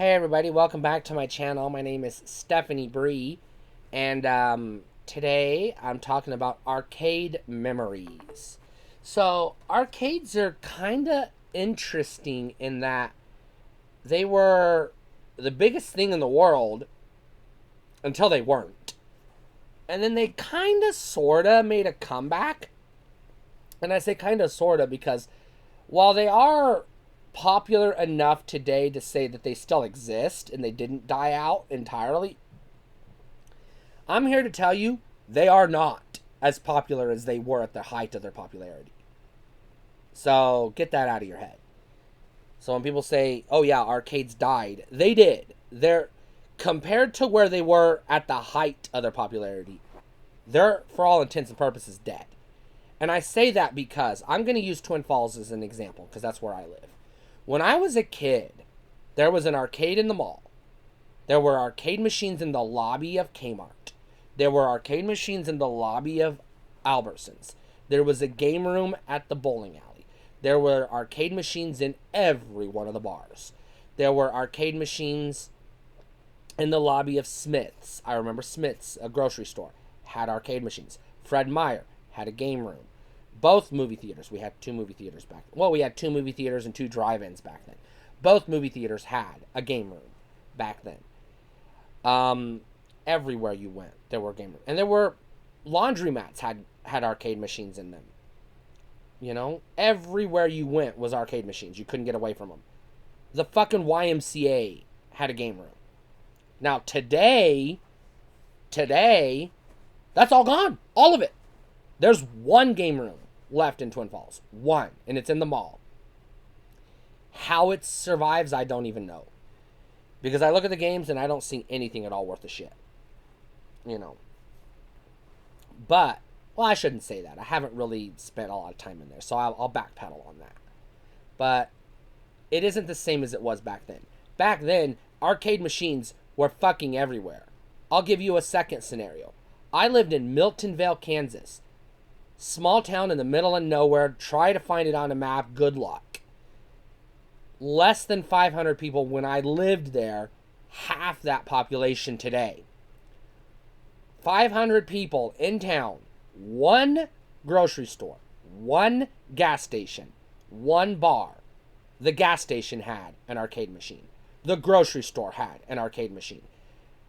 Hey everybody, welcome back to my channel. My name is Stephanie Bree, and today I'm talking about arcade memories. So, arcades are kind of interesting in that they were the biggest thing in the world until they weren't. And then they kind of, sort of made a comeback. And I say kind of, sort of, because while they are popular enough today to say that they still exist and they didn't die out entirely, I'm here to tell you they are not as popular as they were at the height of their popularity. So get that out of your head. So when people say, oh yeah, arcades died, they did. They're, compared to where they were at the height of their popularity, they're, for all intents and purposes, dead. And I say that because I'm going to use Twin Falls as an example, because that's where I live. When I was a kid, there was an arcade in the mall. There were arcade machines in the lobby of Kmart. There were arcade machines in the lobby of Albertsons. There was a game room at the bowling alley. There were arcade machines in every one of the bars. There were arcade machines in the lobby of Smith's. I remember Smith's, a grocery store, had arcade machines. Fred Meyer had a game room. Both movie theaters. We had two movie theaters back then. Well, we had two movie theaters and two drive-ins back then. Both movie theaters had a game room back then. Everywhere you went, there were game rooms. And there were laundromats had arcade machines in them. You know? Everywhere you went was arcade machines. You couldn't get away from them. The fucking YMCA had a game room. Now, today, that's all gone. All of it. There's one game room left in Twin Falls. One. And it's in the mall. How it survives, I don't even know. Because I look at the games and I don't see anything at all worth a shit. You know. But, well, I shouldn't say that. I haven't really spent a lot of time in there. So I'll backpedal on that. But it isn't the same as it was back then. Back then, arcade machines were fucking everywhere. I'll give you a second scenario. I lived in Miltonvale, Kansas. Small town in the middle of nowhere. Try to find it on a map. Good luck. Less than 500 people when I lived there. Half that population today. 500 people in town. One grocery store. One gas station. One bar. The gas station had an arcade machine. The grocery store had an arcade machine.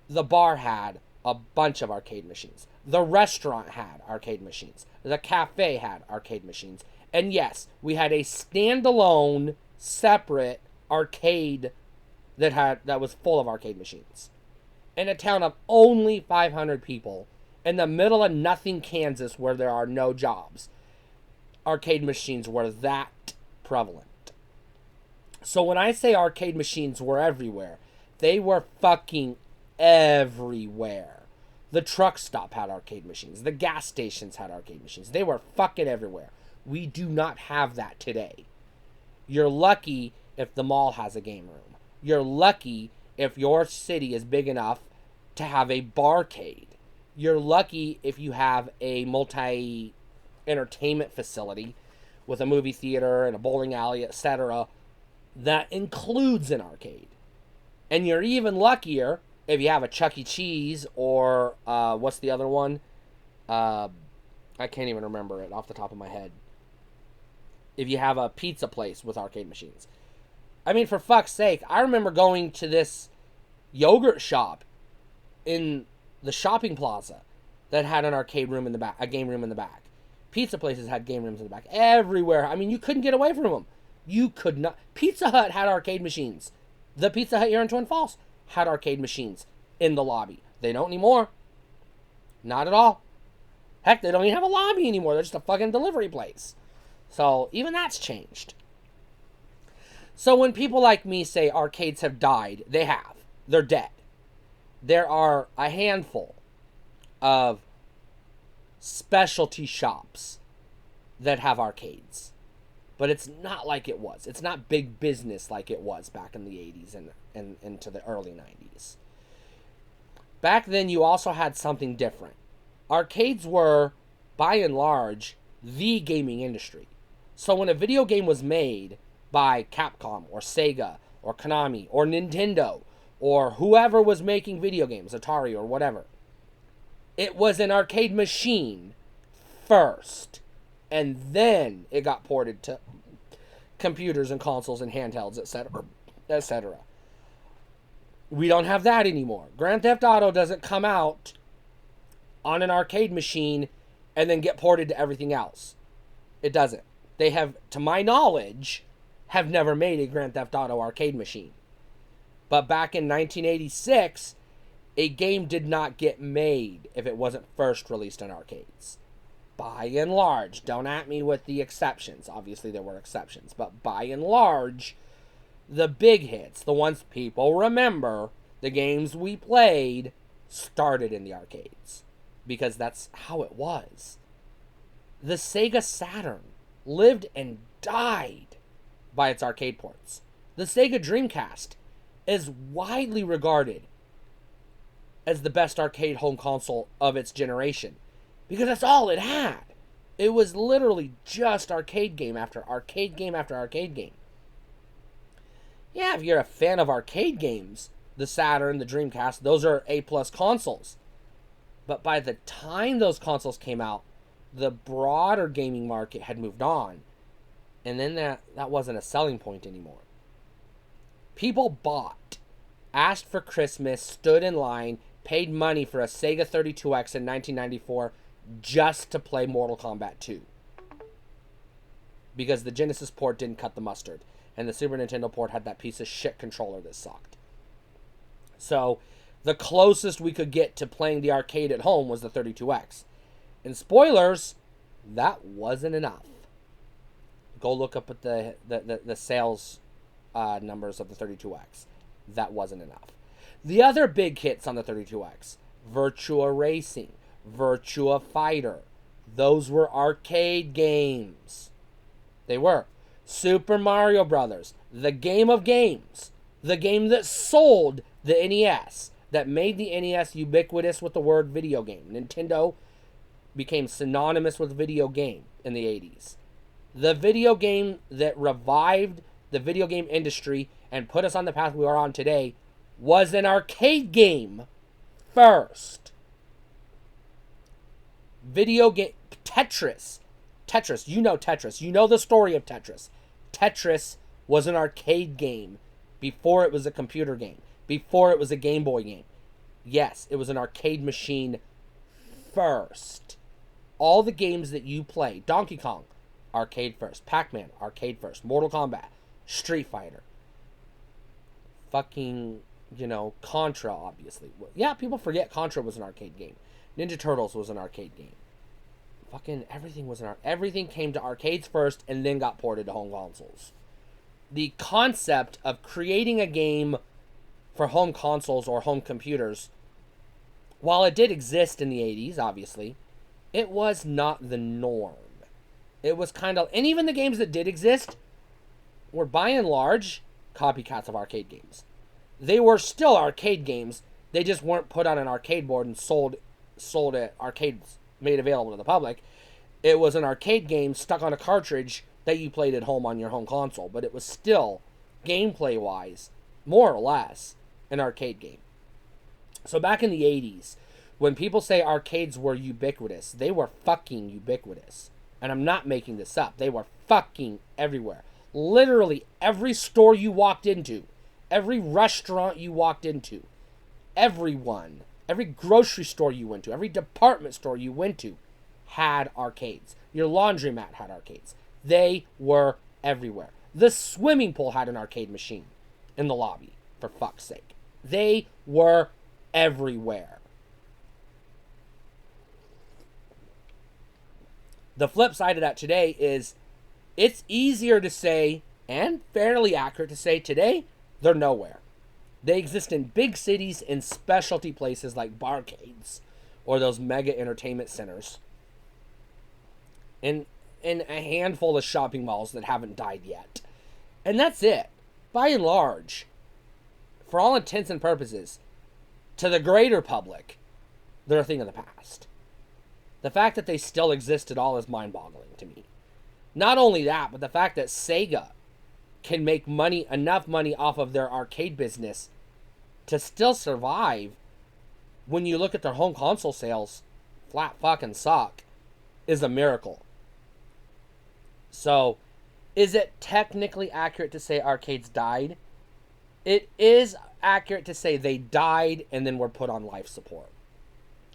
The bar had a bunch of arcade machines. The restaurant had arcade machines. The cafe had arcade machines. And yes, we had a standalone, separate arcade that was full of arcade machines. In a town of only 500 people, in the middle of nothing, Kansas, where there are no jobs, arcade machines were that prevalent. So when I say arcade machines were everywhere, they were fucking everywhere. The truck stop had arcade machines. The gas stations had arcade machines. They were fucking everywhere. We do not have that today. You're lucky if the mall has a game room. You're lucky if your city is big enough to have a barcade. You're lucky if you have a multi-entertainment facility with a movie theater and a bowling alley, etc., that includes an arcade. And you're even luckier if you have a Chuck E. Cheese or, what's the other one? I can't even remember it off the top of my head. If you have a pizza place with arcade machines. I mean, for fuck's sake, I remember going to this yogurt shop in the shopping plaza that had an arcade room in the back, a game room in the back. Pizza places had game rooms in the back. Everywhere. I mean, you couldn't get away from them. You could not. Pizza Hut had arcade machines. The Pizza Hut here in Twin Falls had arcade machines in the lobby. They don't anymore. Not at all. Heck, they don't even have a lobby anymore. They're just a fucking delivery place. So, even that's changed. So, when people like me say arcades have died, they have. They're dead. There are a handful of specialty shops that have arcades. But it's not like it was. It's not big business like it was back in the 80s and into the early 90s. Back then, you also had something different. Arcades were, by and large, the gaming industry. So when a video game was made by Capcom or Sega or Konami or Nintendo or whoever was making video games, Atari or whatever. It was an arcade machine first, and then it got ported to computers and consoles and handhelds, etc., etc. We don't have that anymore. Grand Theft Auto doesn't come out on an arcade machine and then get ported to everything else. It doesn't. They have, to my knowledge, have never made a Grand Theft Auto arcade machine. But back in 1986, a game did not get made if it wasn't first released in arcades. By and large, don't at me with the exceptions. Obviously, there were exceptions. But by and large, the big hits, the ones people remember, the games we played, started in the arcades. Because that's how it was. The Sega Saturn lived and died by its arcade ports. The Sega Dreamcast is widely regarded as the best arcade home console of its generation. Because that's all it had. It was literally just arcade game after arcade game after arcade game. Yeah, if you're a fan of arcade games, the Saturn, the Dreamcast, those are A-plus consoles. But by the time those consoles came out, the broader gaming market had moved on. And then that wasn't a selling point anymore. People bought, asked for Christmas, stood in line, paid money for a Sega 32X in 1994 just to play Mortal Kombat 2. Because the Genesis port didn't cut the mustard. And the Super Nintendo port had that piece of shit controller that sucked. So, the closest we could get to playing the arcade at home was the 32X. And spoilers, that wasn't enough. Go look up at the sales numbers of the 32X. That wasn't enough. The other big hits on the 32X, Virtua Racing, Virtua Fighter, those were arcade games. They were. Super Mario Brothers, the game of games, the game that sold the NES, that made the NES ubiquitous with the word video game. Nintendo became synonymous with video game in the 80s. The video game that revived the video game industry and put us on the path we are on today was an arcade game first. Video game Tetris, you know Tetris. You know the story of Tetris. Tetris was an arcade game before it was a computer game, before it was a Game Boy game. Yes, it was an arcade machine first. All the games that you play, Donkey Kong, arcade first. Pac-Man, arcade first. Mortal Kombat, Street Fighter. Fucking, Contra, obviously. Yeah, people forget Contra was an arcade game. Ninja Turtles was an arcade game. Fucking everything was everything came to arcades first and then got ported to home consoles. The concept of creating a game for home consoles or home computers, while it did exist in the 80s, obviously, it was not the norm. It was kind of, and even the games that did exist were by and large copycats of arcade games. They were still arcade games, they just weren't put on an arcade board and sold at arcades made available to the public. It was an arcade game stuck on a cartridge that you played at home on your home console, but it was still, gameplay-wise, more or less, an arcade game. So back in the 80s, when people say arcades were ubiquitous, they were fucking ubiquitous. And I'm not making this up. They were fucking everywhere. Literally every store you walked into, every restaurant you walked into, everyone, every grocery store you went to, every department store you went to had arcades. Your laundromat had arcades. They were everywhere. The swimming pool had an arcade machine in the lobby, for fuck's sake. They were everywhere. The flip side of that today is it's easier to say, and fairly accurate to say today, they're nowhere. They exist in big cities in specialty places like barcades or those mega entertainment centers. In a handful of shopping malls that haven't died yet. And that's it. By and large, for all intents and purposes, to the greater public, they're a thing of the past. The fact that they still exist at all is mind-boggling to me. Not only that, but the fact that Sega can make money, enough money off of their arcade business to still survive when you look at their home console sales, flat fucking suck, is a miracle. So, is it technically accurate to say arcades died? It is accurate to say they died and then were put on life support.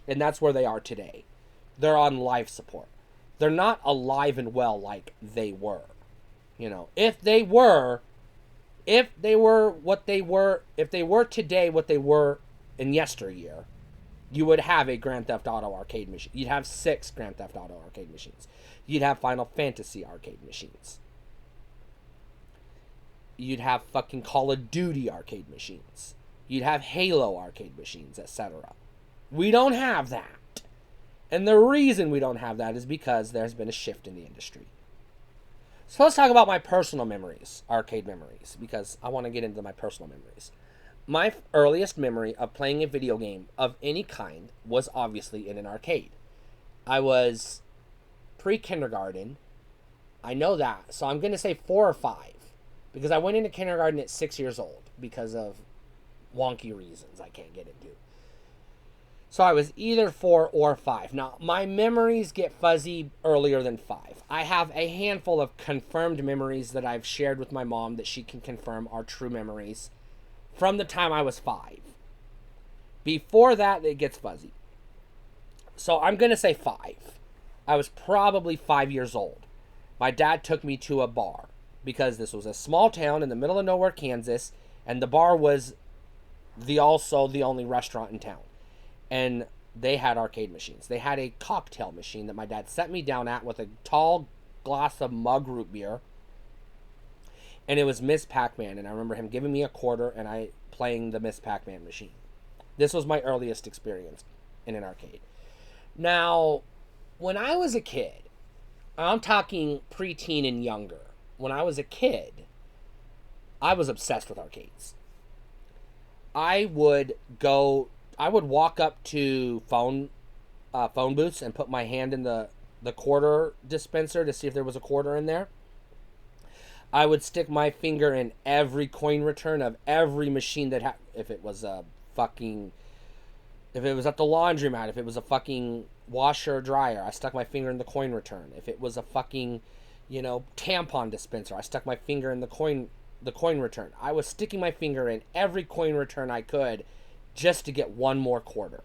And that's where they are today. They're on life support. They're not alive and well like they were. You know, if they were today what they were in yesteryear, you would have a Grand Theft Auto arcade machine. You'd have 6 Grand Theft Auto arcade machines. You'd have Final Fantasy arcade machines. You'd have fucking Call of Duty arcade machines. You'd have Halo arcade machines, etc. We don't have that. And the reason we don't have that is because there's been a shift in the industry. So let's talk about my personal memories, arcade memories, because I want to get into my personal memories. My earliest memory of playing a video game of any kind was obviously in an arcade. I was pre-kindergarten. I know that. So I'm going to say 4 or 5. Because I went into kindergarten at 6 years old because of wonky reasons I can't get into. So I was either 4 or 5. Now, my memories get fuzzy earlier than 5. I have a handful of confirmed memories that I've shared with my mom that she can confirm are true memories from the time I was 5. Before that, it gets fuzzy. So I'm going to say 5. I was probably 5 years old. My dad took me to a bar because this was a small town in the middle of nowhere, Kansas, and the bar was also the only restaurant in town. And they had arcade machines. They had a cocktail machine that my dad set me down at with a tall glass of mug root beer. And it was Miss Pac-Man. And I remember him giving me a quarter and I playing the Miss Pac-Man machine. This was my earliest experience in an arcade. Now, when I was a kid, I'm talking preteen and younger. When I was a kid, I was obsessed with arcades. I would walk up to phone booths and put my hand in the quarter dispenser to see if there was a quarter in there. I would stick my finger in every coin return of every machine that if it was at the laundromat, if it was a fucking washer or dryer, I stuck my finger in the coin return. If it was a fucking, tampon dispenser, I stuck my finger in the coin return. I was sticking my finger in every coin return I could just to get one more quarter,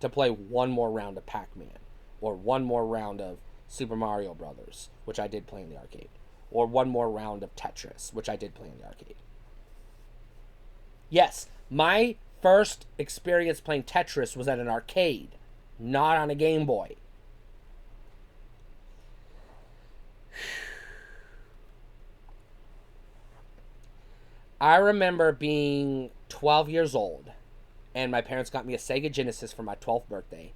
to play one more round of Pac-Man, or one more round of Super Mario Brothers, which I did play in the arcade, or one more round of Tetris, which I did play in the arcade. Yes, my first experience playing Tetris was at an arcade, not on a Game Boy. I remember being 12 years old, and my parents got me a Sega Genesis for my 12th birthday.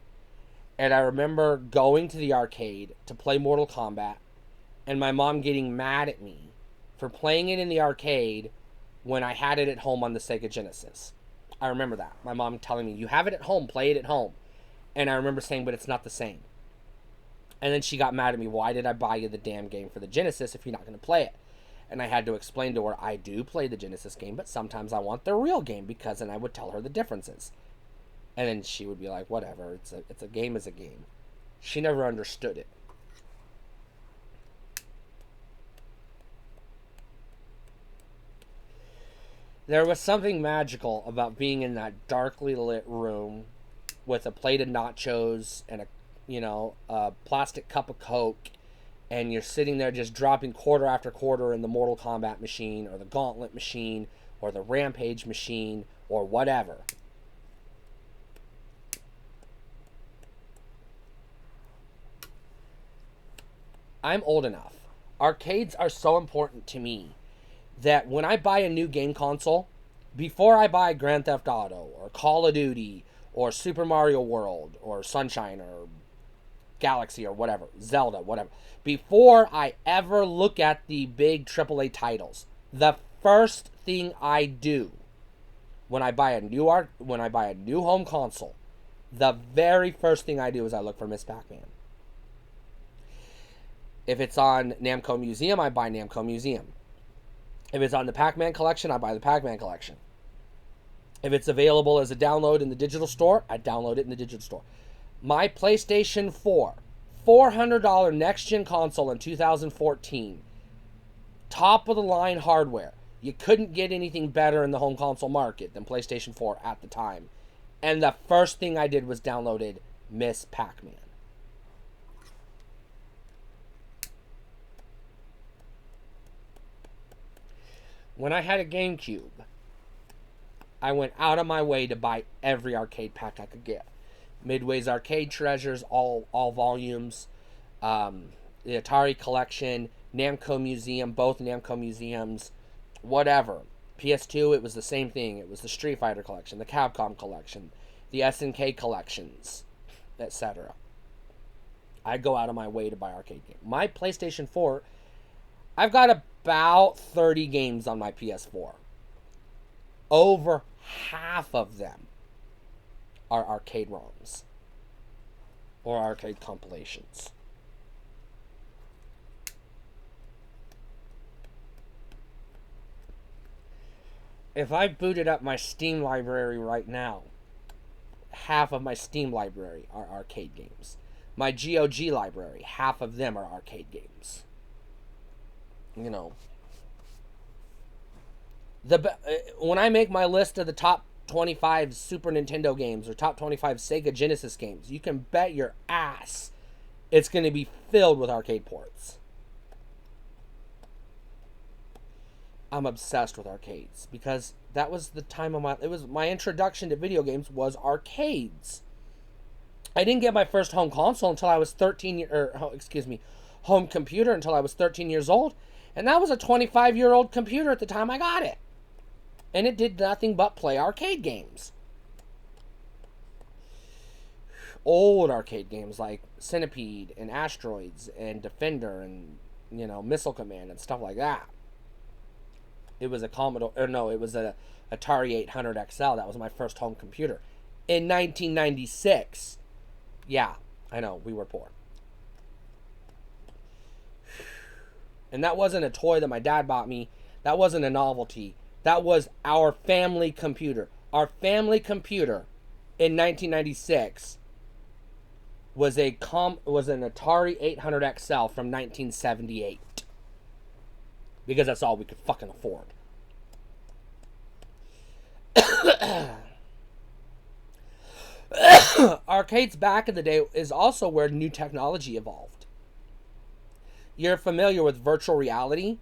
And I remember going to the arcade to play Mortal Kombat, and my mom getting mad at me for playing it in the arcade when I had it at home on the Sega Genesis. I remember that. My mom telling me, you have it at home, play it at home. And I remember saying, but it's not the same. And then she got mad at me, why did I buy you the damn game for the Genesis if you're not going to play it? And I had to explain to her, I do play the Genesis game, but sometimes I want the real game, because then I would tell her the differences. And then she would be like, whatever, it's a game is a game. She never understood it. There was something magical about being in that darkly lit room with a plate of nachos and a plastic cup of Coke, and you're sitting there just dropping quarter after quarter in the Mortal Kombat machine, or the Gauntlet machine, or the Rampage machine, or whatever. I'm old enough. Arcades are so important to me that when I buy a new game console, before I buy Grand Theft Auto, or Call of Duty, or Super Mario World, or Sunshine, or Galaxy, or whatever, Zelda, whatever, before I ever look at the big AAA titles, the first thing I do when I buy a new home console, the very first thing I do is I look for Miss Pac-Man. If it's on Namco Museum, I buy Namco Museum. If it's on the Pac-Man collection, I buy the Pac-Man collection. If it's available as a download in the digital store, I download it in the digital store. My PlayStation 4, $400 next-gen console in 2014, top-of-the-line hardware. You couldn't get anything better in the home console market than PlayStation 4 at the time. And the first thing I did was downloaded Miss Pac-Man. When I had a GameCube, I went out of my way to buy every arcade pack I could get. Midway's Arcade Treasures, all volumes, the Atari Collection, Namco Museum, both Namco Museums, whatever. PS2, it was the same thing. It was the Street Fighter Collection, the Capcom Collection, the SNK Collections, etc. I go out of my way to buy arcade games. My PlayStation 4, I've got about 30 games on my PS4. Over half of them are arcade ROMs or arcade compilations. If I booted up my Steam library right now, half of my Steam library are arcade games. My GOG library, half of them are arcade games. You know, when I make my list of the top 25 Super Nintendo games or top 25 Sega Genesis games, you can bet your ass it's going to be filled with arcade ports. I'm obsessed with arcades because that was the time of my introduction to video games was arcades. I didn't get my first home console until I was home computer until I was 13 years old. And that was a 25-year-old computer at the time I got it. And it did nothing but play arcade games. Old arcade games like Centipede and Asteroids and Defender and, Missile Command and stuff like that. It was a Atari 800 XL. That was my first home computer. In 1996. Yeah, I know, we were poor. And that wasn't a toy that my dad bought me. That wasn't a novelty. That was our family computer. Our family computer in 1996 was an Atari 800 XL from 1978. Because that's all we could fucking afford. Arcades back in the day is also where new technology evolved. You're familiar with virtual reality?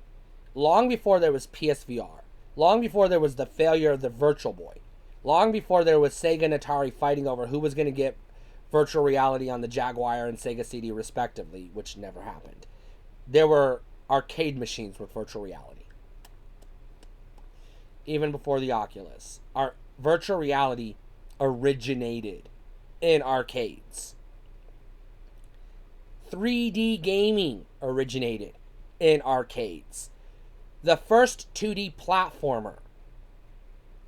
Long before there was PSVR. Long before there was the failure of the Virtual Boy. Long before there was Sega and Atari fighting over who was going to get virtual reality on the Jaguar and Sega CD respectively, which never happened. There were arcade machines with virtual reality. Even before the Oculus. Our virtual reality originated in arcades. 3D gaming originated in arcades. The first 2D platformer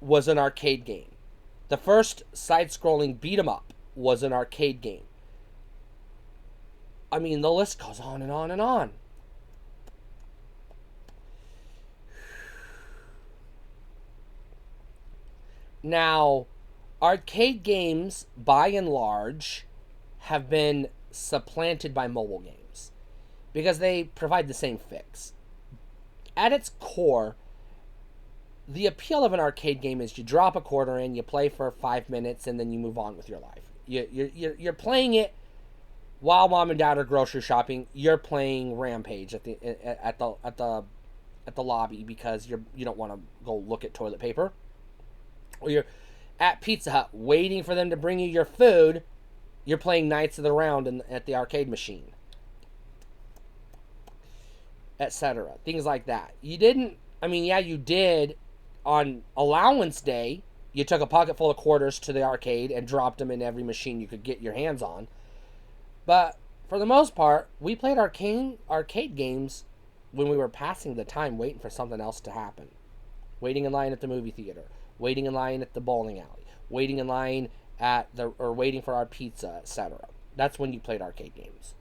was an arcade game. The first side-scrolling beat-em-up was an arcade game. I mean, the list goes on and on and on. Now, arcade games, by and large, have been supplanted by mobile games because they provide the same fix. At its core, the appeal of an arcade game is you drop a quarter in, you play for 5 minutes, and then you move on with your life. You're playing it while mom and dad are grocery shopping. You're playing Rampage at the lobby because you don't want to go look at toilet paper. Or you're at Pizza Hut waiting for them to bring you your food. You're playing Knights of the Round at the arcade machine, etc. Things like that. You did on allowance day. You took a pocket full of quarters to the arcade and dropped them in every machine you could get your hands on. But for the most part, we played arcade games when we were passing the time waiting for something else to happen. Waiting in line at the movie theater. Waiting in line at the bowling alley. Waiting in line waiting for our pizza, etc. That's when you played arcade games.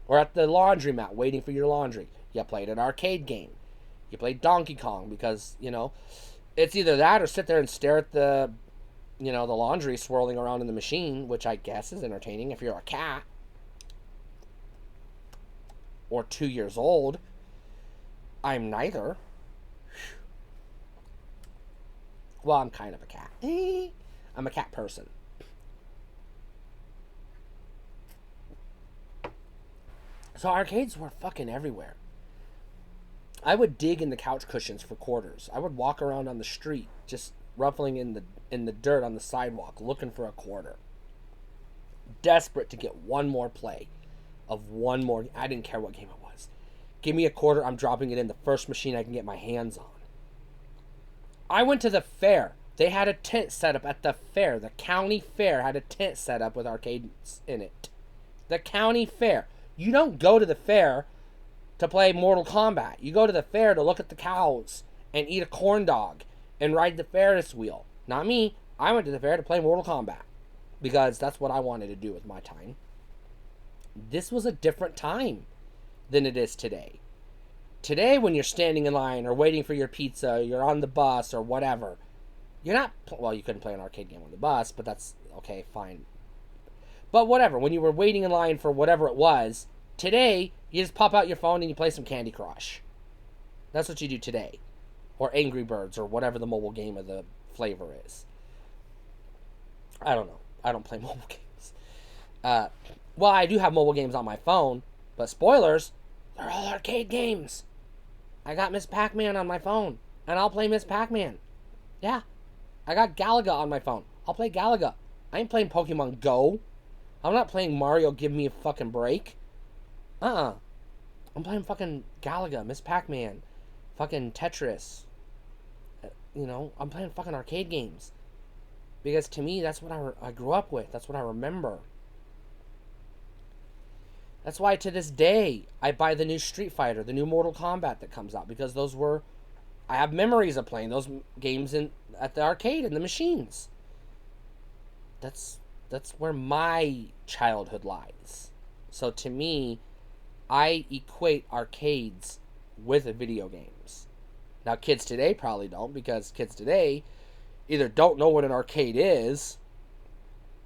Or at the laundromat, waiting for your laundry. You played an arcade game. You play Donkey Kong because, it's either that or sit there and stare at the laundry swirling around in the machine, which I guess is entertaining if you're a cat or 2 years old. I'm neither. Well, I'm kind of a cat. I'm a cat person. So arcades were fucking everywhere. I would dig in the couch cushions for quarters. I would walk around on the street just ruffling in the dirt on the sidewalk looking for a quarter. Desperate to get one more play of one more. I didn't care what game it was. Give me a quarter, I'm dropping it in the first machine I can get my hands on. I went to the fair. They had a tent set up at the fair. The county fair had a tent set up with arcades in it. The county fair. You don't go to the fair to play Mortal Kombat. You go to the fair to look at the cows and eat a corn dog and ride the Ferris wheel. Not me. I went to the fair to play Mortal Kombat because that's what I wanted to do with my time. This was a different time than it is today. Today, when you're standing in line or waiting for your pizza, you're on the bus or whatever, you're not... Well, you couldn't play an arcade game on the bus, but that's okay, fine. But whatever, when you were waiting in line for whatever it was, today, you just pop out your phone and you play some Candy Crush. That's what you do today. Or Angry Birds or whatever the mobile game of the flavor is. I don't know. I don't play mobile games. Well, I do have mobile games on my phone, but spoilers, they're all arcade games. I got Miss Pac-Man on my phone, and I'll play Miss Pac-Man. Yeah. I got Galaga on my phone. I'll play Galaga. I ain't playing Pokemon Go. I'm not playing Mario Give Me a Fucking Break. I'm playing fucking Galaga, Miss Pac-Man, fucking Tetris. I'm playing fucking arcade games. Because to me, that's what I grew up with. That's what I remember. That's why to this day, I buy the new Street Fighter, the new Mortal Kombat that comes out. Because I have memories of playing those games at the arcade and the machines. That's where my childhood lies. So to me, I equate arcades with video games. Now, kids today probably don't, because kids today either don't know what an arcade is,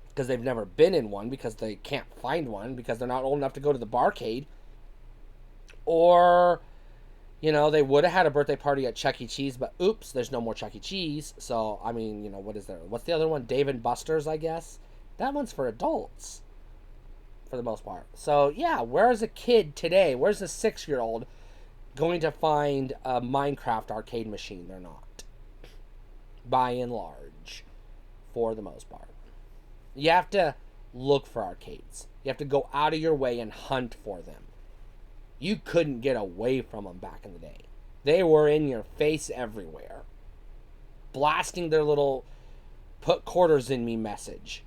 because they've never been in one, because they can't find one, because they're not old enough to go to the barcade, or, they would have had a birthday party at Chuck E. Cheese, but oops, there's no more Chuck E. Cheese. So, I mean, what is there? What's the other one? Dave and Buster's, I guess. That one's for adults, for the most part. So, yeah, where's a kid today? Where's a 6-year-old going to find a Minecraft arcade machine? They're not. By and large, for the most part. You have to look for arcades. You have to go out of your way and hunt for them. You couldn't get away from them back in the day. They were in your face everywhere. Blasting their little put quarters in me message.